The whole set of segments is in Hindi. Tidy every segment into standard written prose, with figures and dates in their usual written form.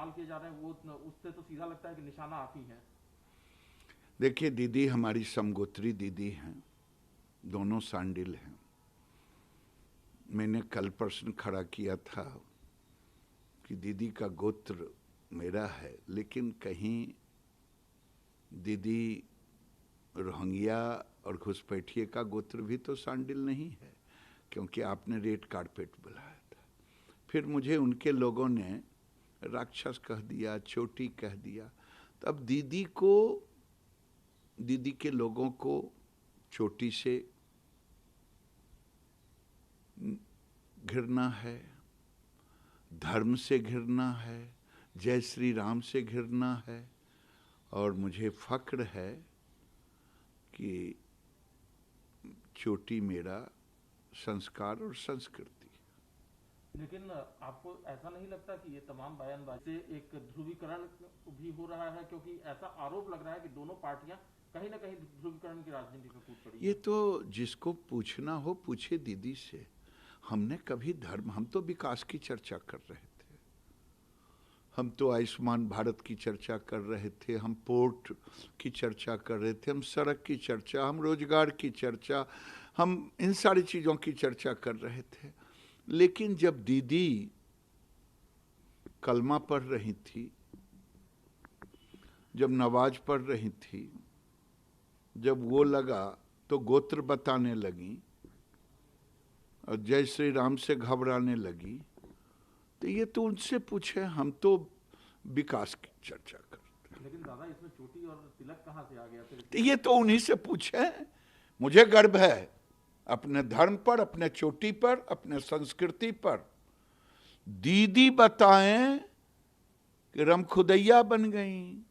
इस्तेमाल किए जा रहे हैं वो उससे तो सीधा लगता है कि निशाना आप ही हैं। देखिए, दीदी हमारी समगोत्री दीदी हैं, दोनों सांडिल हैं। मैंने कल प्रश्न खड़ा किया था कि दीदी का गोत्र मेरा है, लेकिन कहीं दीदी रोहिंग्या और घुसपैठिए का गोत्र भी तो सांडिल नहीं है, क्योंकि आपने रेड कारपेट बुलाया था। फिर मुझे उनके लोगों ने राक्षस कह दिया, चोटी कह दिया। तब दीदी के लोगों को चोटी से घृणा है, धर्म से घृणा है, जय श्री राम से घृणा है, और मुझे फक्र है कि चोटी मेरा संस्कार और संस्कृति। लेकिन आपको ऐसा नहीं लगता कि ये तमाम बयानबाजी से एक ध्रुवीकरण भी हो रहा है, क्योंकि ऐसा आरोप लग रहा है कि दोनों पार्टियां कहीं ना कहीं ध्रुवीकरण की राजनीति में कूद पड़ी ये हैं। तो जिसको पूछना हो पूछे दीदी से। हमने कभी धर्म, हम तो विकास की चर्चा कर रहे थे, हम तो आयुष्मान भारत की चर्चा कर रहे थे, हम पोर्ट की चर्चा कर रहे थे, हम सड़क की चर्चा, हम रोजगार की चर्चा, हम इन सारी चीज़ों की चर्चा कर रहे थे। लेकिन जब दीदी कलमा पढ़ रही थी, जब नमाज पढ़ रही थी, जब वो लगा तो गोत्र बताने लगी और जय श्री राम से घबराने लगी, तो ये तो उनसे पूछे, हम तो विकास की चर्चा करते हैं। लेकिन दादा इसमें चोटी और तिलक कहाँ से आ गया फिर? तो ये तो उन्हीं से पूछे। मुझे गर्व है अपने धर्म पर, अपने चोटी पर, अपने संस्कृति पर। दीदी बताएं कि रमखुदैया बन गई,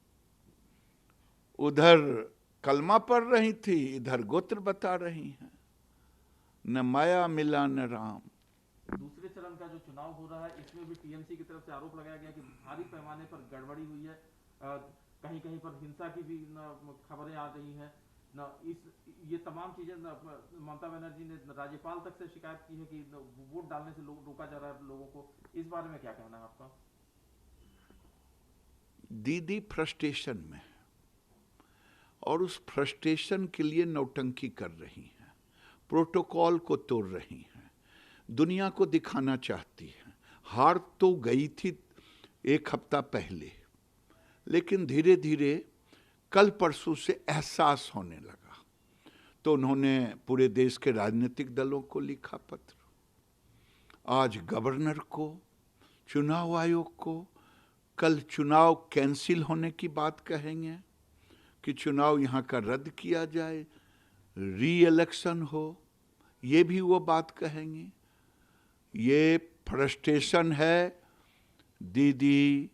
उधर कलमा पढ़ रही थी, इधर गोत्र बता रही हैं। न माया मिला न राम। दूसरे चरण का जो चुनाव हो रहा है, इसमें भी टीएमसी की तरफ से आरोप लगाया गया कि भारी पैमाने पर गड़बड़ी हुई है, कहीं कहीं पर हिंसा की भी खबरें आ रही हैं न। ये तमाम चीजें ममता बनर्जी ने राज्यपाल तक से शिकायत की है कि वोट डालने से रोका जा रहा है लोगों को। इस बारे में क्या कहना है आपका? दीदी फ्रस्ट्रेशन में, और उस फ्रस्ट्रेशन के लिए नौटंकी कर रही हैं, प्रोटोकॉल को तोड़ रही हैं, दुनिया को दिखाना चाहती हैं। हार तो गई थी एक हफ्ता पहले, लेकिन धीरे धीरे कल परसों से एहसास होने लगा, तो उन्होंने पूरे देश के राजनीतिक दलों को लिखा पत्र, आज गवर्नर को, चुनाव आयोग को। कल चुनाव कैंसिल होने की बात कहेंगे कि चुनाव यहाँ का रद्द किया जाए, री इलेक्शन हो, ये भी वो बात कहेंगे। ये फ्रस्ट्रेशन है। दीदी,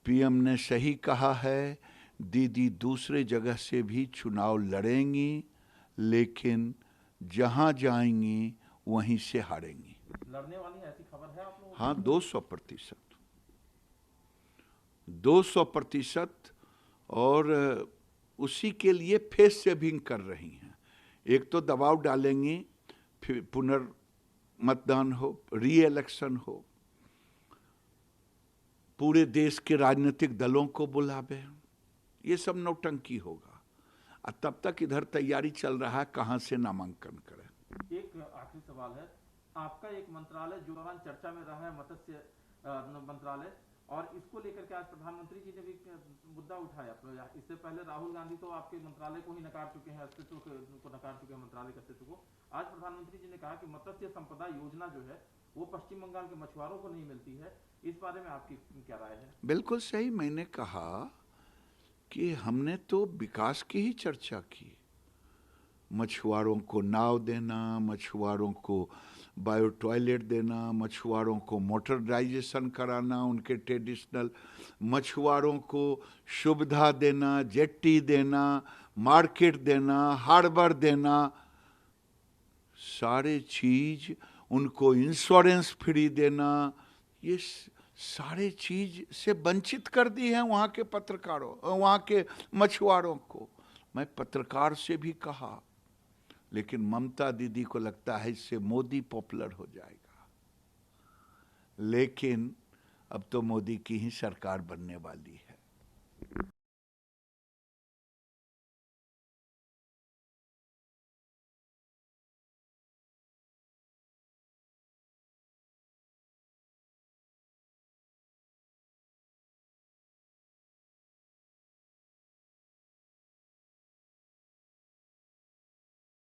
पीएम ने सही कहा है, दीदी दूसरे जगह से भी चुनाव लड़ेंगी, लेकिन जहां जाएंगी वहीं से हारेंगी। लड़ने वाली ऐसी खबर है आप लोगों को? हाँ, 200%, 200%। और उसी के लिए फेस सेविंग कर रही हैं। एक तो दबाव डालेंगी, फिर पुनर्मतदान हो, री इलेक्शन हो, पूरे देश के राजनीतिक दलों को बुलावे, ये सब नौटंकी होगा। और तब तक इधर तैयारी चल रहा है कहां से नामांकन करें। एक आखिरी सवाल है, आपका एक मंत्रालय जो दौरान चर्चा में रहा है, मत्स्य मंत्रालय, और इसको लेकर के आज प्रधानमंत्री जी ने भी मुद्दा उठाया। इससे पहले राहुल गांधी तो आपके मंत्रालय को ही नकार चुके हैं, अस्तित्व को नकार चुके हैं, मंत्रालय के अस्तित्व को। आज प्रधानमंत्री जी ने कहा कि मत्स्य संपदा योजना जो है वो पश्चिम बंगाल के मछुआरों को नहीं मिलती है। इस बारे में आपकी क्या राय है? बिल्कुल सही। मैंने कहा कि हमने तो विकास की ही चर्चा की। मछुआरों को नाव देना, मछुआरों को बायो टॉयलेट देना, मछुआरों को मोटराइजेशन कराना, उनके ट्रेडिशनल मछुआरों को सुविधा देना, जेट्टी देना, मार्केट देना, हार्बर देना, सारे चीज, उनको इंश्योरेंस फ्री देना, ये सारे चीज से वंचित कर दी है वहाँ के पत्रकारों, वहाँ के मछुआरों को। मैं पत्रकार से भी कहा, लेकिन ममता दीदी को लगता है इससे मोदी पॉपुलर हो जाएगा। लेकिन अब तो मोदी की ही सरकार बनने वाली है।